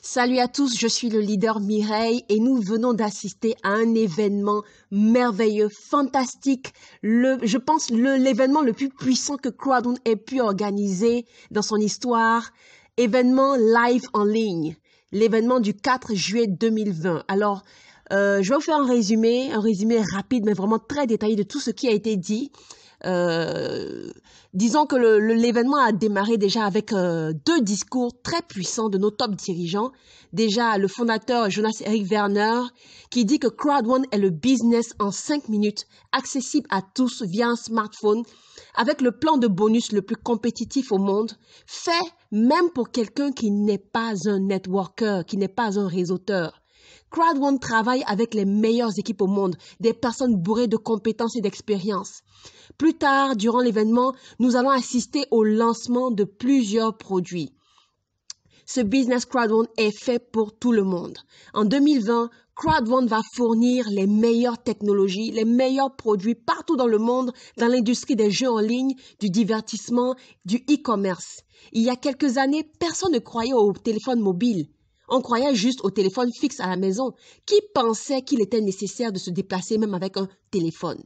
Salut à tous, je suis le leader Mireille et nous venons d'assister à un événement merveilleux, fantastique. Je pense l'événement le plus puissant que Crowd1 ait pu organiser dans son histoire. Événement live en ligne, l'événement du 4 juillet 2020. Alors, je vais vous faire un résumé rapide mais vraiment très détaillé de tout ce qui a été dit. Disons que l'événement a démarré déjà avec deux discours très puissants de nos top dirigeants. Déjà, le fondateur Jonas-Eric Werner qui dit que Crowd1 est le business en 5 minutes, accessible à tous via un smartphone, avec le plan de bonus le plus compétitif au monde, fait même pour quelqu'un qui n'est pas un networker, qui n'est pas un réseauteur. Crowd1 travaille avec les meilleures équipes au monde, des personnes bourrées de compétences et d'expérience. Plus tard, durant l'événement, nous allons assister au lancement de plusieurs produits. Ce business Crowd1 est fait pour tout le monde. En 2020, Crowd1 va fournir les meilleures technologies, les meilleurs produits partout dans le monde dans l'industrie des jeux en ligne, du divertissement, du e-commerce. Il y a quelques années, personne ne croyait au téléphone mobile. On croyait juste au téléphone fixe à la maison. Qui pensait qu'il était nécessaire de se déplacer même avec un téléphone?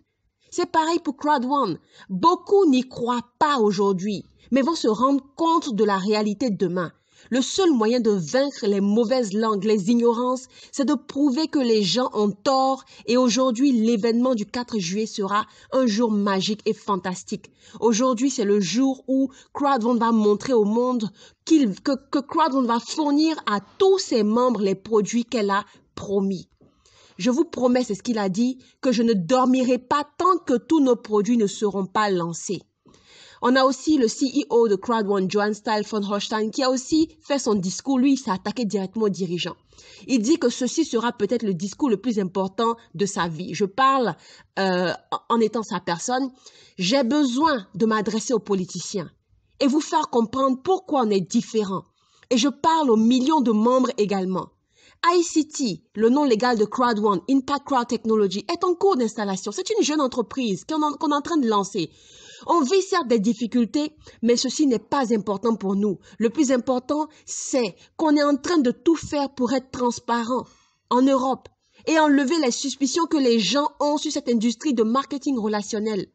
C'est pareil pour Crowd1. Beaucoup n'y croient pas aujourd'hui, mais vont se rendre compte de la réalité demain. Le seul moyen de vaincre les mauvaises langues, les ignorances, c'est de prouver que les gens ont tort et aujourd'hui, l'événement du 4 juillet sera un jour magique et fantastique. Aujourd'hui, c'est le jour où Crowd1 va montrer au monde que Crowd1 va fournir à tous ses membres les produits qu'elle a promis. Je vous promets, c'est ce qu'il a dit, que je ne dormirai pas tant que tous nos produits ne seront pas lancés. On a aussi le CEO de Crowd1, Johan Style von Holstein, qui a aussi fait son discours. Lui, il s'est attaqué directement aux dirigeants. Il dit que ceci sera peut-être le discours le plus important de sa vie. Je parle en étant sa personne. J'ai besoin de m'adresser aux politiciens et vous faire comprendre pourquoi on est différent. Et je parle aux millions de membres également. ICT, le nom légal de Crowd1, Impact Crowd Technology, est en cours d'installation. C'est une jeune entreprise qu'on est en train de lancer. On vit certes des difficultés, mais ceci n'est pas important pour nous. Le plus important, c'est qu'on est en train de tout faire pour être transparent en Europe et enlever les suspicions que les gens ont sur cette industrie de marketing relationnel.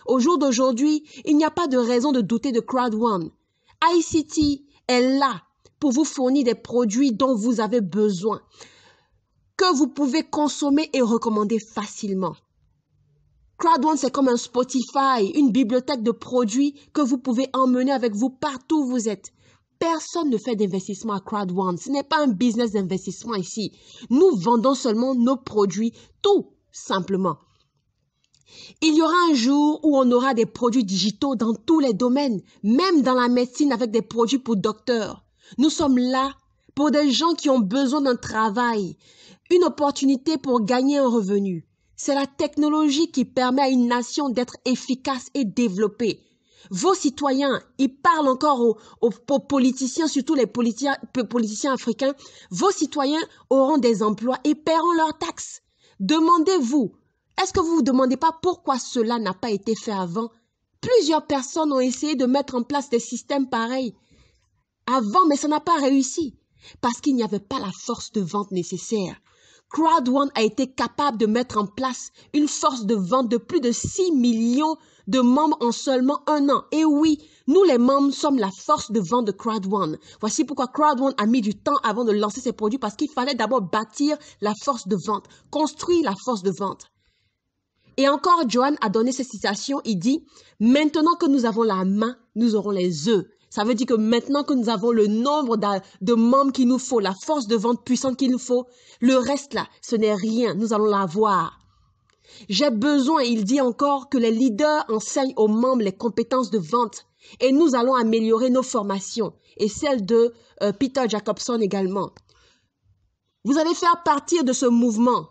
Au jour d'aujourd'hui, il n'y a pas de raison de douter de Crowd1. ICT est là pour vous fournir des produits dont vous avez besoin, que vous pouvez consommer et recommander facilement. Crowd1, c'est comme un Spotify, une bibliothèque de produits que vous pouvez emmener avec vous partout où vous êtes. Personne ne fait d'investissement à Crowd1. Ce n'est pas un business d'investissement ici. Nous vendons seulement nos produits, tout simplement. Il y aura un jour où on aura des produits digitaux dans tous les domaines, même dans la médecine avec des produits pour docteurs. Nous sommes là pour des gens qui ont besoin d'un travail, une opportunité pour gagner un revenu. C'est la technologie qui permet à une nation d'être efficace et développée. Vos citoyens, ils parlent encore aux politiciens, surtout les politiciens africains. Vos citoyens auront des emplois et paieront leurs taxes. Demandez-vous, est-ce que vous vous demandez pas pourquoi cela n'a pas été fait avant? Plusieurs personnes ont essayé de mettre en place des systèmes pareils avant, mais ça n'a pas réussi parce qu'il n'y avait pas la force de vente nécessaire. Crowd1 a été capable de mettre en place une force de vente de plus de 6 millions de membres en seulement un an. Et oui, nous les membres sommes la force de vente de Crowd1. Voici pourquoi Crowd1 a mis du temps avant de lancer ses produits parce qu'il fallait d'abord bâtir la force de vente, construire la force de vente. Et encore, Johan a donné cette citation, il dit « Maintenant que nous avons la main, nous aurons les œufs ». Ça veut dire que maintenant que nous avons le nombre de membres qu'il nous faut, la force de vente puissante qu'il nous faut, le reste là, ce n'est rien, nous allons l'avoir. J'ai besoin, il dit encore, que les leaders enseignent aux membres les compétences de vente et nous allons améliorer nos formations et celles de Peter Jacobson également. Vous allez faire partie de ce mouvement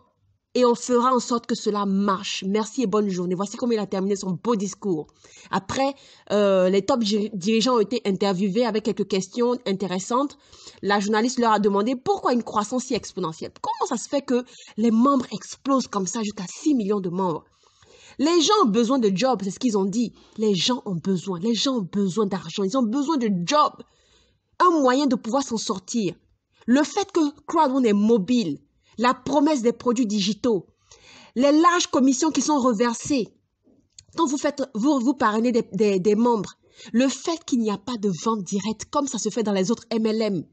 et on fera en sorte que cela marche. Merci et bonne journée. Voici comment il a terminé son beau discours. Après, les top dirigeants ont été interviewés avec quelques questions intéressantes. La journaliste leur a demandé pourquoi une croissance si exponentielle. Comment ça se fait que les membres explosent comme ça jusqu'à 6 millions de membres? Les gens ont besoin de jobs, c'est ce qu'ils ont dit. Les gens ont besoin d'argent, ils ont besoin de jobs. Un moyen de pouvoir s'en sortir. Le fait que Crowd1 est mobile, la promesse des produits digitaux, les larges commissions qui sont reversées, quand vous parrainez des membres, le fait qu'il n'y a pas de vente directe comme ça se fait dans les autres MLM,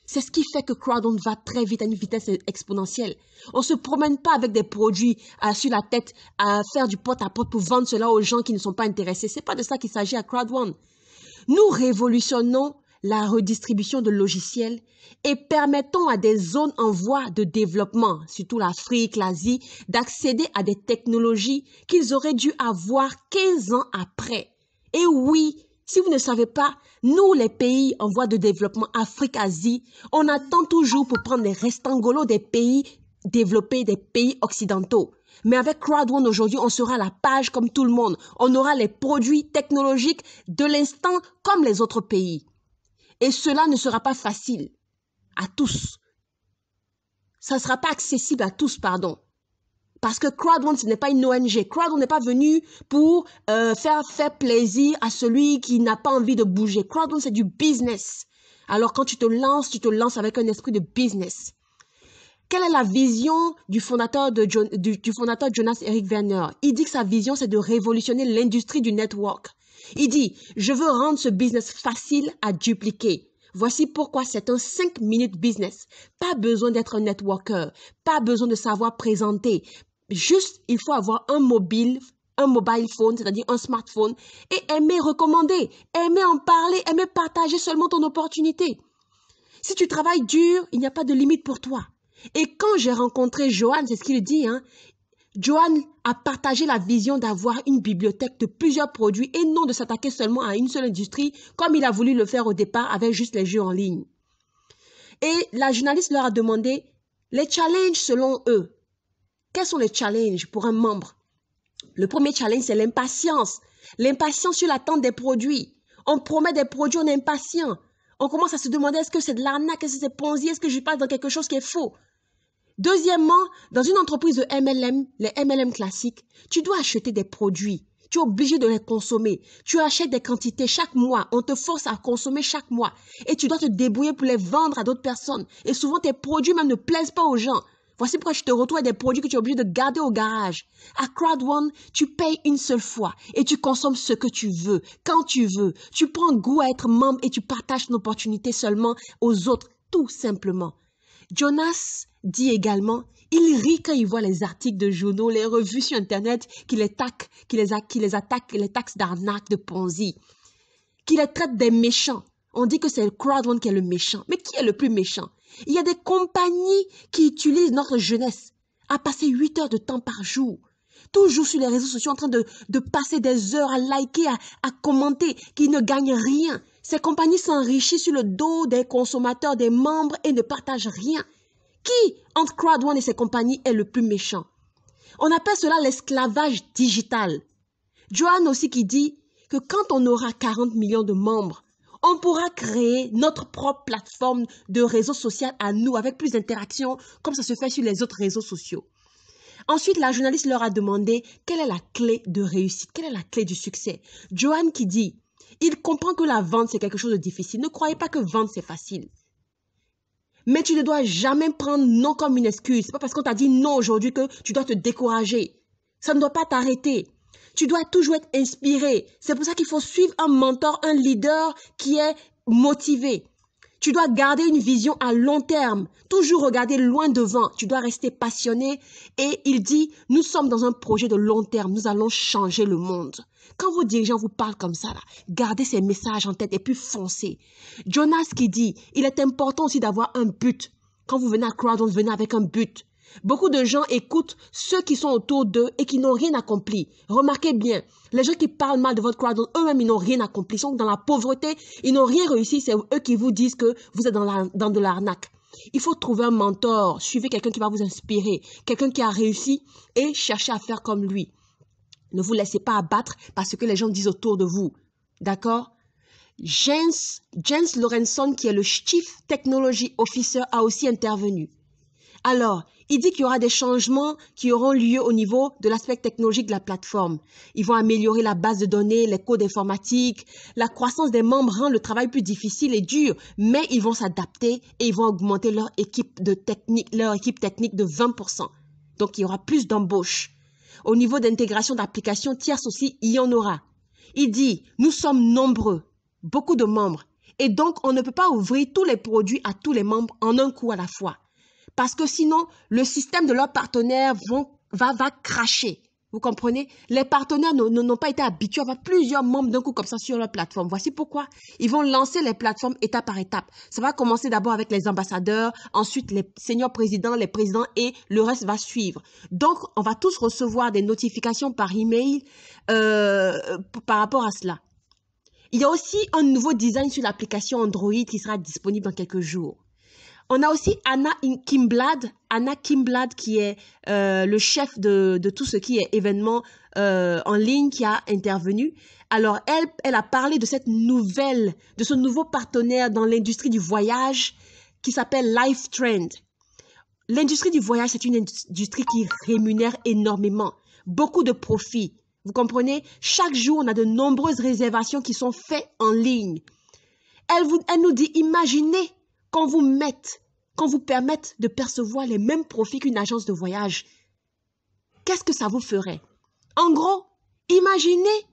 c'est ce qui fait que Crowd1 va très vite à une vitesse exponentielle. On ne se promène pas avec des produits sur la tête à faire du porte-à-porte pour vendre cela aux gens qui ne sont pas intéressés. Ce n'est pas de ça qu'il s'agit à Crowd1. Nous révolutionnons la redistribution de logiciels et permettons à des zones en voie de développement, surtout l'Afrique, l'Asie, d'accéder à des technologies qu'ils auraient dû avoir 15 ans après. Et oui, si vous ne savez pas, nous, les pays en voie de développement, Afrique, Asie, on attend toujours pour prendre les restangolos des pays développés, des pays occidentaux. Mais avec Crowd1 aujourd'hui, on sera à la page comme tout le monde. On aura les produits technologiques de l'instant comme les autres pays. Et cela ne sera pas facile à tous. Ça ne sera pas accessible à tous, pardon. Parce que Crowd1, ce n'est pas une ONG. Crowd1 n'est pas venu pour faire plaisir à celui qui n'a pas envie de bouger. Crowd1, c'est du business. Alors, quand tu te lances avec un esprit de business. Quelle est la vision du fondateur Jonas Eric Werner? Il dit que sa vision, c'est de révolutionner l'industrie du network. Il dit, je veux rendre ce business facile à dupliquer. Voici pourquoi c'est un 5 minutes business. Pas besoin d'être un networker, pas besoin de savoir présenter. Juste, il faut avoir un mobile phone, c'est-à-dire un smartphone, et aimer recommander, aimer en parler, aimer partager seulement ton opportunité. Si tu travailles dur, il n'y a pas de limite pour toi. Et quand j'ai rencontré Johan, c'est ce qu'il dit, Johan a partagé la vision d'avoir une bibliothèque de plusieurs produits et non de s'attaquer seulement à une seule industrie comme il a voulu le faire au départ avec juste les jeux en ligne. Et la journaliste leur a demandé les challenges selon eux. Quels sont les challenges pour un membre? Le premier challenge, c'est l'impatience. L'impatience sur l'attente des produits. On promet des produits, on est impatient. On commence à se demander est-ce que c'est de l'arnaque, est-ce que c'est Ponzi, est-ce que je passe dans quelque chose qui est faux? Deuxièmement, dans une entreprise de MLM, les MLM classiques, tu dois acheter des produits. Tu es obligé de les consommer. Tu achètes des quantités chaque mois. On te force à consommer chaque mois. Et tu dois te débrouiller pour les vendre à d'autres personnes. Et souvent, tes produits même ne plaisent pas aux gens. Voici pourquoi je te retrouve avec des produits que tu es obligé de garder au garage. À Crowd1, tu payes une seule fois et tu consommes ce que tu veux, quand tu veux. Tu prends goût à être membre et tu partages ton opportunité seulement aux autres, tout simplement. Jonas dit également, il rit quand il voit les articles de journaux, les revues sur Internet qui les attaquent, les taxes d'arnaque, de Ponzi, qui les traitent des méchants. On dit que c'est le Crowd1 qui est le méchant. Mais qui est le plus méchant? Il y a des compagnies qui utilisent notre jeunesse à passer 8 heures de temps par jour. Toujours sur les réseaux sociaux en train de passer des heures à liker, à commenter, qui ne gagnent rien. Ces compagnies s'enrichissent sur le dos des consommateurs, des membres et ne partagent rien. Qui, entre Crowd1 et ses compagnies, est le plus méchant? On appelle cela l'esclavage digital. Johan aussi qui dit que quand on aura 40 millions de membres, on pourra créer notre propre plateforme de réseau social à nous avec plus d'interactions comme ça se fait sur les autres réseaux sociaux. Ensuite, la journaliste leur a demandé quelle est la clé de réussite, quelle est la clé du succès. Johan qui dit, il comprend que la vente c'est quelque chose de difficile. Ne croyez pas que vendre c'est facile. Mais tu ne dois jamais prendre non comme une excuse. Ce n'est pas parce qu'on t'a dit non aujourd'hui que tu dois te décourager. Ça ne doit pas t'arrêter. Tu dois toujours être inspiré. C'est pour ça qu'il faut suivre un mentor, un leader qui est motivé. Tu dois garder une vision à long terme. Toujours regarder loin devant. Tu dois rester passionné. Et il dit, nous sommes dans un projet de long terme. Nous allons changer le monde. Quand vos dirigeants vous parlent comme ça, gardez ces messages en tête et puis foncez. Jonas qui dit, il est important aussi d'avoir un but. Quand vous venez à Crowd1, venez avec un but. Beaucoup de gens écoutent ceux qui sont autour d'eux et qui n'ont rien accompli. Remarquez bien, les gens qui parlent mal de votre Crowd1, eux-mêmes, ils n'ont rien accompli. Ils sont dans la pauvreté, ils n'ont rien réussi. C'est eux qui vous disent que vous êtes dans de l'arnaque. Il faut trouver un mentor, suivez quelqu'un qui va vous inspirer, quelqu'un qui a réussi et cherchez à faire comme lui. Ne vous laissez pas abattre par ce que les gens disent autour de vous. D'accord? Jens Lorentzon, qui est le Chief Technology Officer, a aussi intervenu. Alors, il dit qu'il y aura des changements qui auront lieu au niveau de l'aspect technologique de la plateforme. Ils vont améliorer la base de données, les codes informatiques. La croissance des membres rend le travail plus difficile et dur, mais ils vont s'adapter et ils vont augmenter leur équipe technique de 20%. Donc, il y aura plus d'embauches. Au niveau d'intégration d'applications tierces aussi, il y en aura. Il dit, nous sommes nombreux, beaucoup de membres, et donc on ne peut pas ouvrir tous les produits à tous les membres en un coup à la fois. Parce que sinon, le système de leurs partenaires va cracher. Vous comprenez? Les partenaires n'ont pas été habitués à avoir plusieurs membres d'un coup comme ça sur leur plateforme. Voici pourquoi ils vont lancer les plateformes étape par étape. Ça va commencer d'abord avec les ambassadeurs, ensuite les seniors présidents, les présidents et le reste va suivre. Donc, on va tous recevoir des notifications par email par rapport à cela. Il y a aussi un nouveau design sur l'application Android qui sera disponible dans quelques jours. On a aussi Anna Kimblatt qui est le chef de tout ce qui est événement en ligne qui a intervenu. Alors, elle a parlé de ce nouveau partenaire dans l'industrie du voyage qui s'appelle LifeTrend. L'industrie du voyage, c'est une industrie qui rémunère énormément, beaucoup de profits. Vous comprenez? Chaque jour, on a de nombreuses réservations qui sont faites en ligne. Elle nous dit, imaginez qu'on vous permette de percevoir les mêmes profits qu'une agence de voyage. Qu'est-ce que ça vous ferait? En gros, imaginez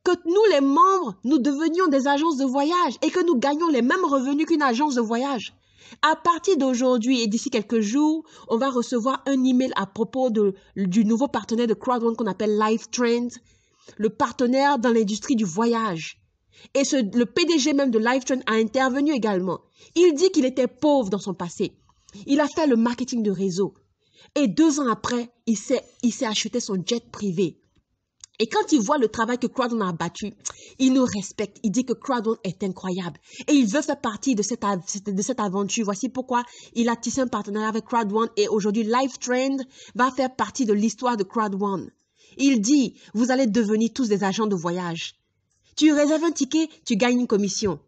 que nous, les membres, nous devenions des agences de voyage et que nous gagnions les mêmes revenus qu'une agence de voyage. À partir d'aujourd'hui et d'ici quelques jours, on va recevoir un email à propos du nouveau partenaire de Crowd1 qu'on appelle LifeTrend, le partenaire dans l'industrie du voyage. Et le PDG même de LifeTrend a intervenu également. Il dit qu'il était pauvre dans son passé. Il a fait le marketing de réseau. Et 2 ans après, il s'est acheté son jet privé. Et quand il voit le travail que Crowd1 a abattu, il nous respecte. Il dit que Crowd1 est incroyable. Et il veut faire partie de cette aventure. Voici pourquoi il a tissé un partenariat avec Crowd1. Et aujourd'hui, LifeTrend va faire partie de l'histoire de Crowd1. Il dit, vous allez devenir tous des agents de voyage. Tu réserves un ticket, tu gagnes une commission.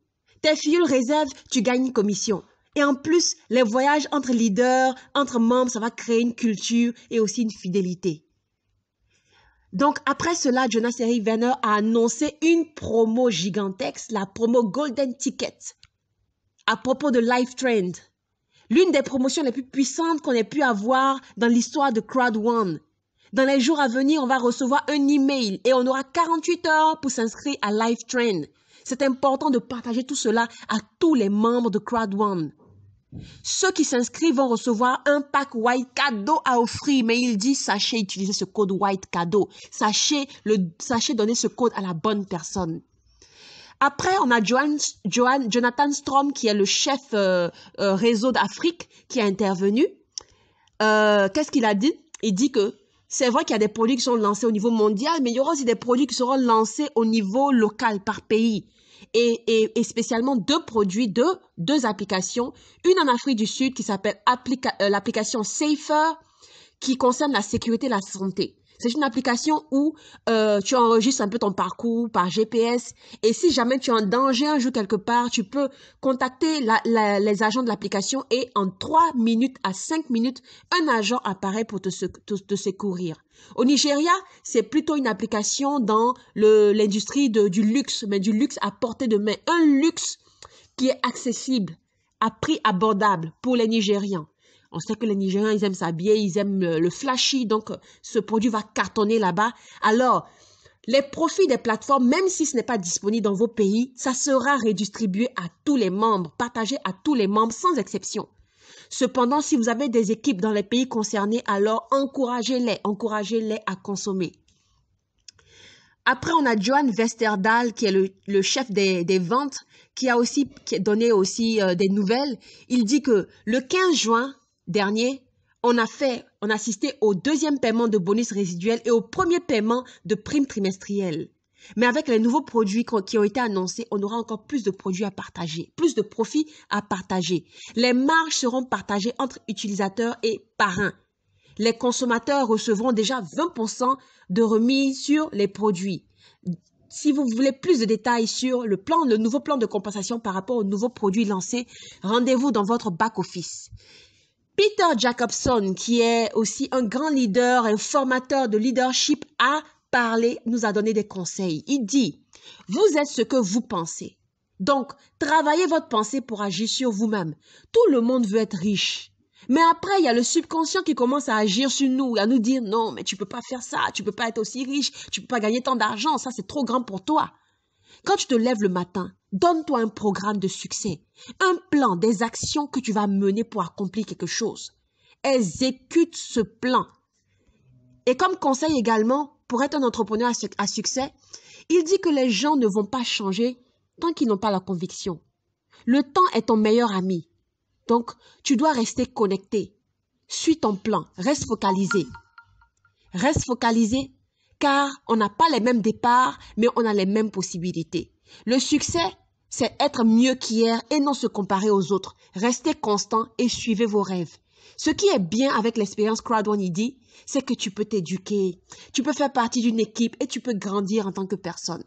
Tes filles réservent, tu gagnes une commission. Et en plus, les voyages entre leaders, entre membres, ça va créer une culture et aussi une fidélité. Donc, après cela, Jonas-Eric Werner a annoncé une promo gigantesque, la promo Golden Ticket, à propos de LifeTrend. L'une des promotions les plus puissantes qu'on ait pu avoir dans l'histoire de Crowd1. Dans les jours à venir, on va recevoir un email et on aura 48 heures pour s'inscrire à LifeTrend. C'est important de partager tout cela à tous les membres de Crowd1. Ceux qui s'inscrivent vont recevoir un pack white cadeau à offrir, mais il dit sachez utiliser ce code white cadeau. Sachez donner ce code à la bonne personne. Après, on a Jonathan Strom qui est le chef réseau d'Afrique qui a intervenu. Qu'est-ce qu'il a dit? Il dit que c'est vrai qu'il y a des produits qui sont lancés au niveau mondial, mais il y aura aussi des produits qui seront lancés au niveau local par pays. Et spécialement 2 produits, deux applications. Une en Afrique du Sud qui s'appelle l'application Safer qui concerne la sécurité et la santé. C'est une application où tu enregistres un peu ton parcours par GPS et si jamais tu es en danger un jour quelque part, tu peux contacter les agents de l'application et en 3 minutes à 5 minutes, un agent apparaît pour te secourir. Au Nigeria, c'est plutôt une application dans l'industrie du luxe, mais du luxe à portée de main. Un luxe qui est accessible, à prix abordable pour les Nigérians. On sait que les Nigérians, ils aiment s'habiller, ils aiment le flashy, donc ce produit va cartonner là-bas. Alors, les profits des plateformes, même si ce n'est pas disponible dans vos pays, ça sera redistribué à tous les membres, partagé à tous les membres sans exception. Cependant, si vous avez des équipes dans les pays concernés, alors encouragez-les à consommer. Après, on a Johan Westerdahl, qui est le chef des ventes, qui a donné aussi des nouvelles. Il dit que le 15 juin dernier, on a assisté au 2e paiement de bonus résiduel et au 1er paiement de primes trimestrielles. Mais avec les nouveaux produits qui ont été annoncés, on aura encore plus de produits à partager, plus de profits à partager. Les marges seront partagées entre utilisateurs et parrains. Les consommateurs recevront déjà 20% de remise sur les produits. Si vous voulez plus de détails sur le nouveau plan de compensation par rapport aux nouveaux produits lancés, rendez-vous dans votre back-office. Peter Jacobson, qui est aussi un grand leader, un formateur de leadership, a parlé, nous a donné des conseils. Il dit, vous êtes ce que vous pensez. Donc, travaillez votre pensée pour agir sur vous-même. Tout le monde veut être riche. Mais après, il y a le subconscient qui commence à agir sur nous, à nous dire, non, mais tu peux pas faire ça, tu peux pas être aussi riche, tu peux pas gagner tant d'argent, ça c'est trop grand pour toi. Quand tu te lèves le matin, donne-toi un programme de succès, un plan, des actions que tu vas mener pour accomplir quelque chose. Exécute ce plan. Et comme conseil également, pour être un entrepreneur à succès, il dit que les gens ne vont pas changer tant qu'ils n'ont pas la conviction. Le temps est ton meilleur ami. Donc, tu dois rester connecté. Suis ton plan. Reste focalisé. Reste focalisé car on n'a pas les mêmes départs, mais on a les mêmes possibilités. Le succès, c'est être mieux qu'hier et non se comparer aux autres. Restez constant et suivez vos rêves. Ce qui est bien avec l'expérience Crowd One ID, c'est que tu peux t'éduquer, tu peux faire partie d'une équipe et tu peux grandir en tant que personne.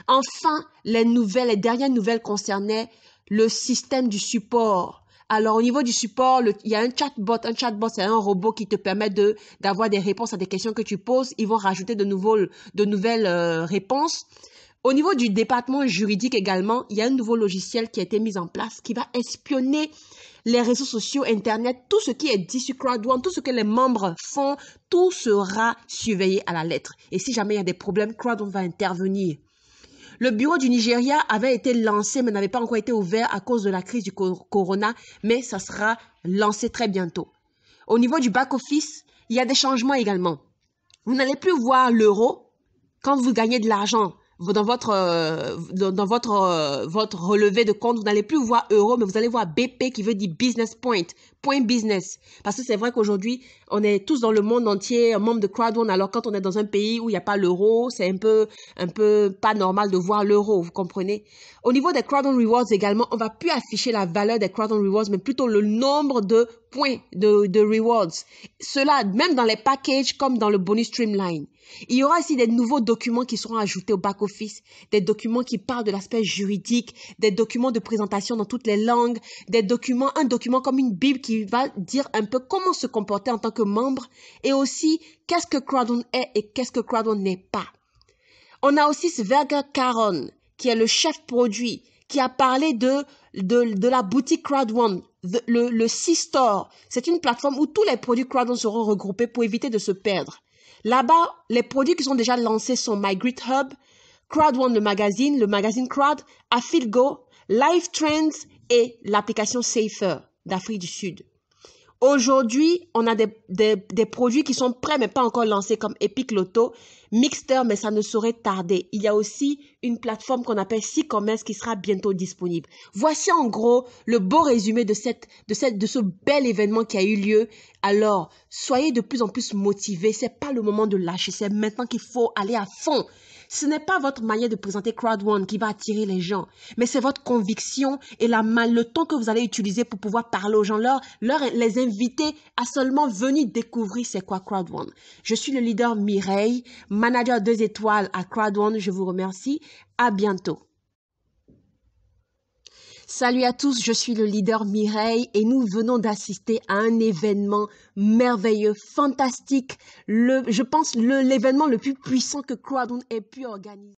Enfin, les dernières nouvelles concernaient le système du support. Alors, au niveau du support, il y a un chatbot. Un chatbot, c'est un robot qui te permet d'avoir des réponses à des questions que tu poses. Ils vont rajouter de nouvelles réponses. Au niveau du département juridique également, il y a un nouveau logiciel qui a été mis en place qui va espionner les réseaux sociaux, Internet, tout ce qui est dit sur Crowd One, tout ce que les membres font, tout sera surveillé à la lettre. Et si jamais il y a des problèmes, Crowd One va intervenir. Le bureau du Nigeria avait été lancé, mais n'avait pas encore été ouvert à cause de la crise du corona, mais ça sera lancé très bientôt. Au niveau du back-office, il y a des changements également. Vous n'allez plus voir l'euro quand vous gagnez de l'argent. Dans votre relevé de compte, vous n'allez plus voir euro, mais vous allez voir BP qui veut dire business point business. Parce que c'est vrai qu'aujourd'hui, on est tous dans le monde entier membres de Crowd One. Alors quand on est dans un pays où il n'y a pas l'euro, c'est un peu pas normal de voir l'euro, vous comprenez? Au niveau des Crowd One Rewards également, on va plus afficher la valeur des Crowd One Rewards, mais plutôt le nombre de points de rewards. Cela, même dans les packages comme dans le bonus streamline. Il y aura aussi des nouveaux documents qui seront ajoutés au back-office, des documents qui parlent de l'aspect juridique, des documents de présentation dans toutes les langues, un document comme une Bible qui va dire un peu comment se comporter en tant que membre et aussi qu'est-ce que Crowd One est et qu'est-ce que Crowd One n'est pas. On a aussi Sverger Caron, qui est le chef produit, qui a parlé de la boutique Crowd One, le C-Store. C'est une plateforme où tous les produits Crowd One seront regroupés pour éviter de se perdre. Là-bas, les produits qui sont déjà lancés sont My Grit Hub, Crowd One le magazine Crowd, AffiliGo, Live Trends et l'application Safer d'Afrique du Sud. Aujourd'hui, on a des produits qui sont prêts mais pas encore lancés comme Epic Lotto, Mixter, mais ça ne saurait tarder. Il y a aussi une plateforme qu'on appelle C-Commerce qui sera bientôt disponible. Voici en gros le beau résumé de ce bel événement qui a eu lieu. Alors, soyez de plus en plus motivés. C'est pas le moment de lâcher. C'est maintenant qu'il faut aller à fond. Ce n'est pas votre manière de présenter Crowd One qui va attirer les gens, mais c'est votre conviction et le ton que vous allez utiliser pour pouvoir parler aux gens, les inviter à seulement venir découvrir c'est quoi Crowd One. Je suis le leader Mireille, manager 2 étoiles à Crowd One. Je vous remercie. À bientôt. Salut à tous, je suis le leader Mireille et nous venons d'assister à un événement merveilleux, fantastique. Je pense l'événement le plus puissant que Crowd One ait pu organiser.